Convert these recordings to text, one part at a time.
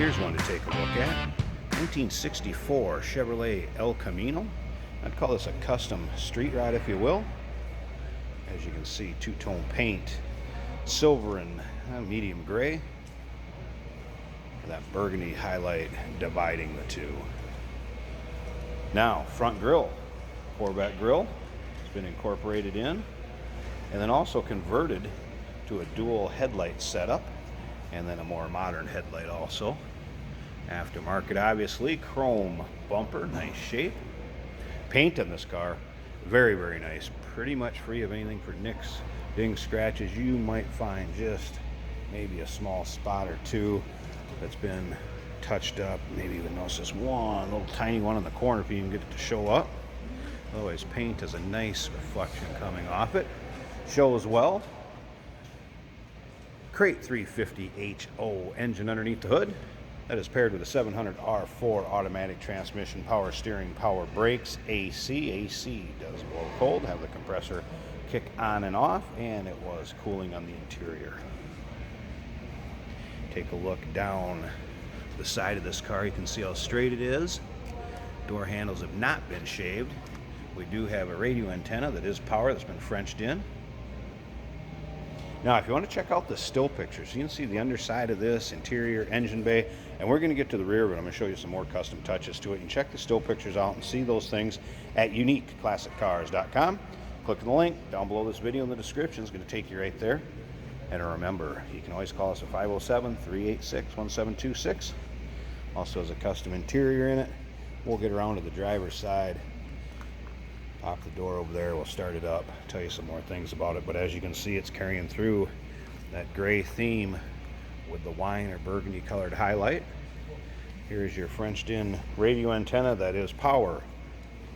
Here's one to take a look at. 1964 Chevrolet El Camino. I'd call this a custom street ride, if you will. As you can see, two-tone paint, silver and medium gray. That burgundy highlight dividing the two. Now, front grille, Corvette grille. It's been incorporated in, and then also converted to a dual headlight setup, and then a more modern headlight also. Aftermarket, obviously. Chrome bumper, nice shape. Paint on this car, very, very nice. Pretty much free of anything for nicks, dings, scratches. You might find just maybe a small spot or two that's been touched up. Maybe even notice this one little tiny one in the corner if you can get it to show up. Otherwise, paint has a nice reflection coming off it. Shows well. Crate 350HO engine underneath the hood. That is paired with a 700R4 automatic transmission, power steering, power brakes, AC. AC does blow cold, have the compressor kick on and off, and it was cooling on the interior. Take a look down the side of this car. You can see how straight it is. Door handles have not been shaved. We do have a radio antenna that is power that's been Frenched in. Now, if you want to check out the still pictures, you can see the underside of this, interior, engine bay, and we're going to get to the rear, but I'm going to show you some more custom touches to it. You can check the still pictures out and see those things at uniqueclassiccars.com. Click on the link down below this video in the description. It's going to take you right there. And remember, you can always call us at 507-386-1726. Also has a custom interior in it. We'll get around to the driver's side. Pop the door over there, we'll start it up, tell you some more things about it. But as you can see, it's carrying through that gray theme with the wine or burgundy colored highlight. Here's your Frenched in radio antenna that is power.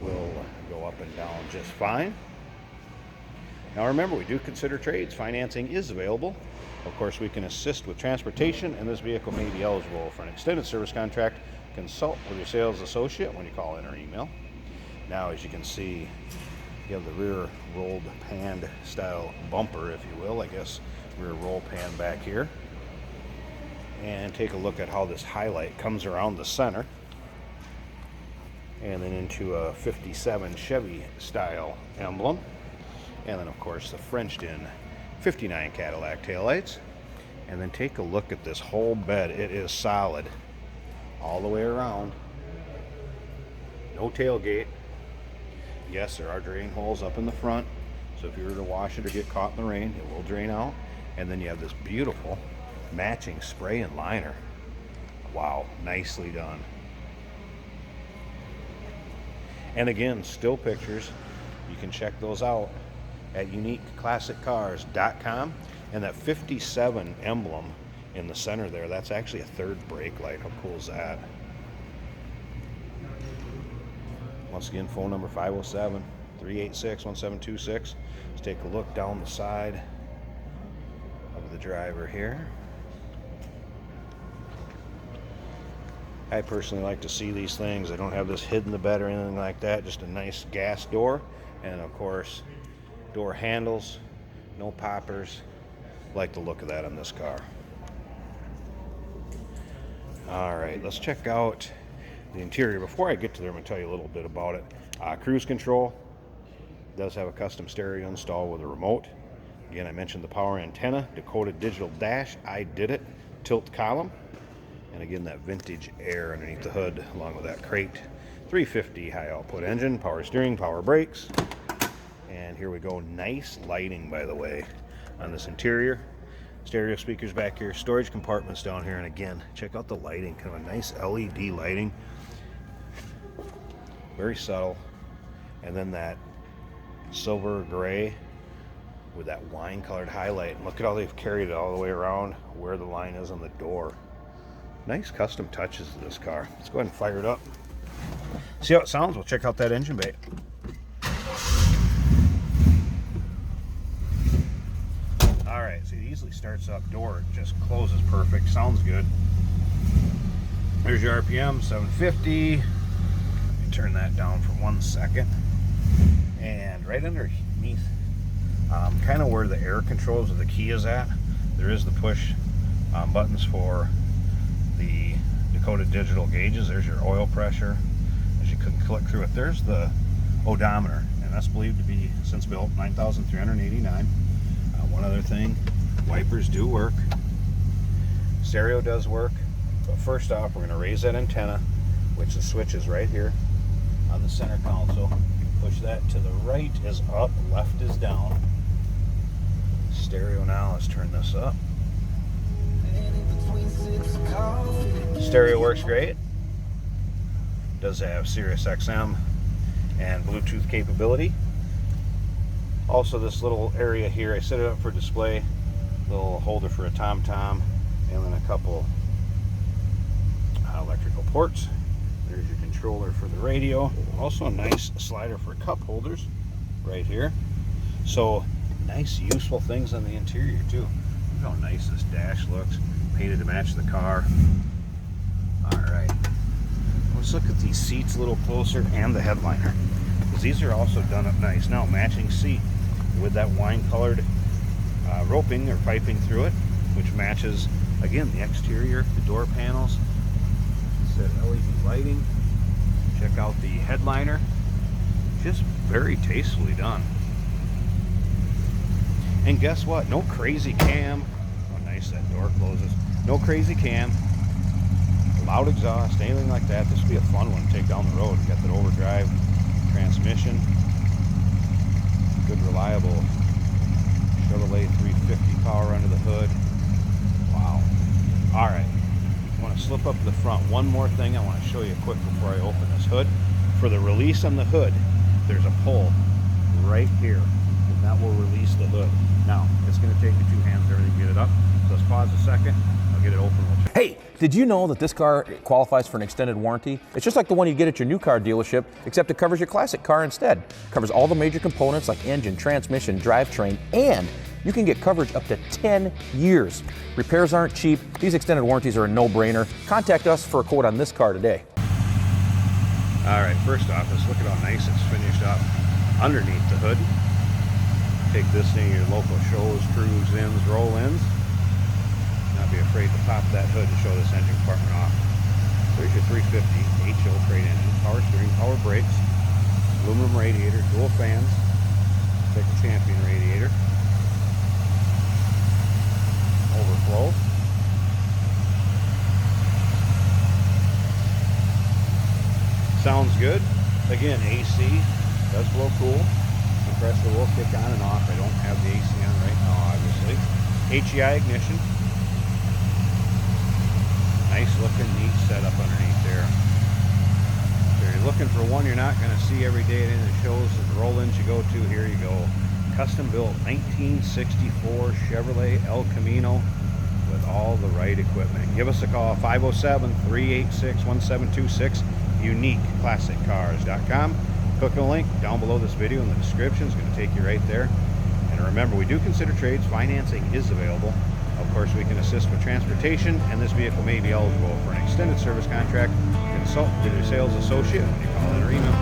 Will go up and down just fine. Now remember, we do consider trades. Financing is available. Of course, we can assist with transportation, and this vehicle may be eligible for an extended service contract. Consult with your sales associate when you call in or email. Now, as you can see, you have the rear rolled pan style bumper, if you will, I guess, rear roll pan back here. And take a look at how this highlight comes around the center and then into a 57 Chevy style emblem. And then, of course, the Frenched in 59 Cadillac taillights. And then take a look at this whole bed. It is solid all the way around. No tailgate. Yes, there are drain holes up in the front, so if you were to wash it or get caught in the rain, it will drain out. And then you have this beautiful matching spray and liner. Wow, nicely done. And again, still pictures, you can check those out at uniqueclassiccars.com. And that 57 emblem in the center there, that's actually a third brake light. How cool is that? Once again, phone number 507-386-1726. Let's take a look down the side of the driver here. I personally like to see these things. I don't have this hid in the bed or anything like that. Just a nice gas door. And of course, door handles, no poppers. Like the look of that on this car. All right, let's check out the interior. Before I get to there, I'm going to tell you a little bit about it. Cruise control does have a custom stereo installed with a remote. Again, I mentioned the power antenna, decoded digital dash, I did it, tilt column, and again that vintage air underneath the hood along with that crate. 350 high output engine, power steering, power brakes, and here we go. Nice lighting, by the way, on this interior. Stereo speakers back here, storage compartments down here, and again, check out the lighting, kind of a nice LED lighting. Very subtle. And then that silver gray with that wine colored highlight. And look at how they've carried it all the way around where the line is on the door. Nice custom touches to this car. Let's go ahead and fire it up. See how it sounds? We'll check out that engine bay. Alright, see, it easily starts up, door just closes perfect, sounds good. There's your RPM, 750. Turn that down for 1 second, and right underneath kind of where the air controls of the key is at, there is the push buttons for the color-coded digital gauges. There's your oil pressure. As you can click through it, there's the odometer, and that's believed to be, since built, 9,389. One other thing, wipers do work. Stereo does work. But first off, we're going to raise that antenna, which the switch is right here on the center console. Push that to the right is up, left is down. Stereo now, let's turn this up. Stereo works great. Does have Sirius XM and Bluetooth capability. Also, this little area here, I set it up for display. Little holder for a tom-tom, and then a couple electrical ports. There's your controller for the radio. Also a nice slider for cup holders right here. So nice, useful things on the interior too. Look how nice this dash looks. Painted to match the car. All right. Let's look at these seats a little closer and the headliner, because these are also done up nice. Now, matching seat with that wine-colored roping or piping through it, which matches, again, the exterior, the door panels. That LED lighting. Check out the headliner. Just very tastefully done. And guess what? No crazy cam. Oh, nice, that door closes. No crazy cam. Loud exhaust, anything like that. This would be a fun one to take down the road. Got that overdrive transmission. Good, reliable Chevrolet 350 power under the hood. Wow. All right. I want to slip up to the front. One more thing I want to show you quick before I open this hood. For the release on the hood, there's a pull right here, and that will release the hood. Now, it's going to take you 2 hands and everything to get it up. So let's pause a second. I'll get it open. Hey, did you know that this car qualifies for an extended warranty? It's just like the one you get at your new car dealership, except it covers your classic car instead. It covers all the major components like engine, transmission, drivetrain, and you can get coverage up to 10 years. Repairs aren't cheap. These extended warranties are a no-brainer. Contact us for a quote on this car today. All right, first off, let's look at how nice it's finished up underneath the hood. Take this thing to your local shows, cruise ins, roll-ins. Not be afraid to pop that hood and show this engine compartment off. There's your 350 HO crate engine, power steering, power brakes, aluminum radiator, dual fans, take the Champion radiator, overflow. Sounds good. Again, AC does blow cool. Compressor will kick on and off. I don't have the AC on right now, obviously. HEI ignition. Nice looking, neat setup underneath there. So you're looking for one you're not going to see every day at any of the shows and roll-ins you go to. Here you go. Custom built 1964 Chevrolet El Camino with all the right equipment. Give us a call, 507-386-1726, uniqueclassiccars.com. Click on the link down below this video in the description. It's going to take you right there. And remember, we do consider trades. Financing is available. Of course, we can assist with transportation, and this vehicle may be eligible for an extended service contract. Consult with your sales associate. You call in or email